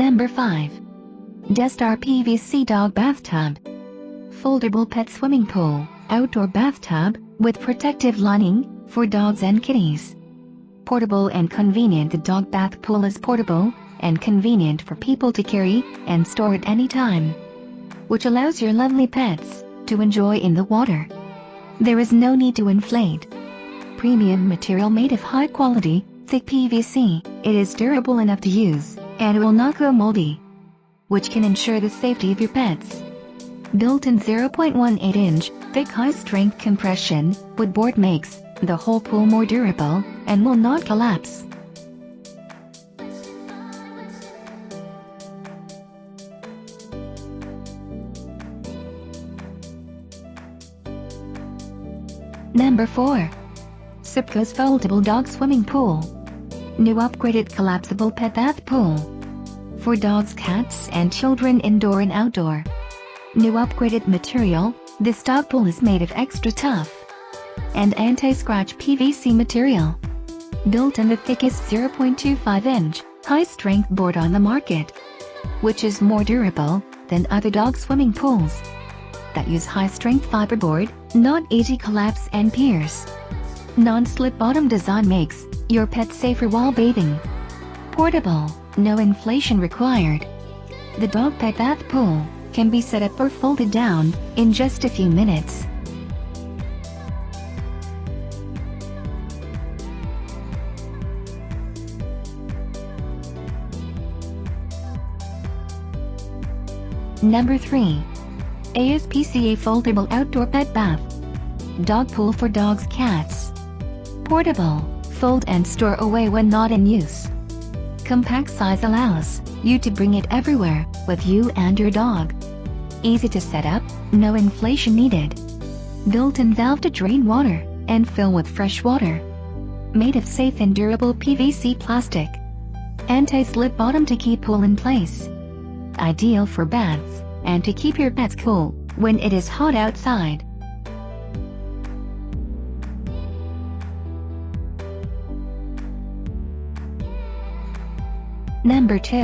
Number 5. Destar Pvc Dog Bathtub. Foldable pet swimming pool, outdoor bathtub, with protective lining, for dogs and kitties. Portable and convenient. The dog bath pool is portable and convenient for people to carry and store at any time, which allows your lovely pets to enjoy in the water. There is no need to inflate. Premium material made of high quality, thick PVC, it is durable enough to use, and will not go moldy, which can ensure the safety of your pets. Built-in 0.18-inch, thick high-strength compression wood board makes the whole pool more durable and will not collapse. Number 4. Surpcos Foldable Dog Swimming Pool. New upgraded collapsible pet bath pool. For dogs, cats, and children, indoor and outdoor. New upgraded material, this dog pool is made of extra tough and anti-scratch PVC material. Built in the thickest 0.25-inch, high-strength board on the market, which is more durable than other dog swimming pools that use high-strength fiberboard, not easy collapse and pierce. Non-slip bottom design makes your pet safer while bathing. Portable, no inflation required. The dog pet bath pool can be set up or folded down in just a few minutes. Number 3. Aspca Foldable Outdoor Pet Bath Dog Pool for dogs, cats. Portable, fold and store away when not in use. Compact size allows you to bring it everywhere with you and your dog. Easy to set up, no inflation needed. Built-in valve to drain water and fill with fresh water. Made of safe and durable PVC plastic. Anti-slip bottom to keep pool in place. Ideal for baths and to keep your pets cool when it is hot outside. Number 2.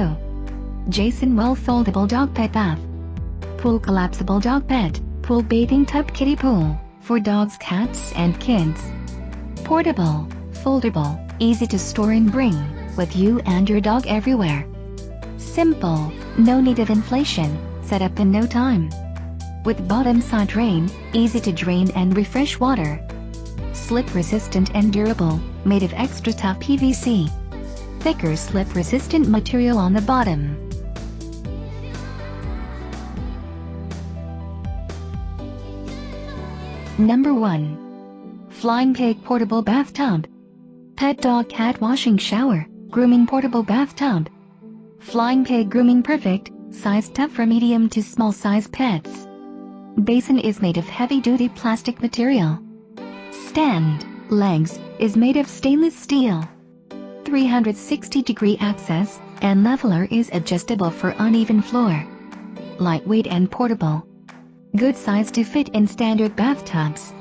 Jasonwell Foldable Dog Pet Bath Pool Collapsible Dog Pet Pool Bathing Tub Kiddie Pool for dogs, cats, and kids. Portable, foldable, easy to store and bring with you and your dog everywhere. Simple, no need of inflation, set up in no time. With bottom side drain, easy to drain and refresh water. Slip resistant and durable, made of extra tough PVC. Thicker slip resistant material on the bottom. Number 1. Flying Pig Portable Bathtub. Pet dog cat washing shower, grooming portable bathtub. Flying Pig grooming perfect, size tough for medium to small size pets. Basin is made of heavy-duty plastic material. Stand, legs, is made of stainless steel. 360-degree access, and leveler is adjustable for uneven floor. Lightweight and portable. Good size to fit in standard bathtubs.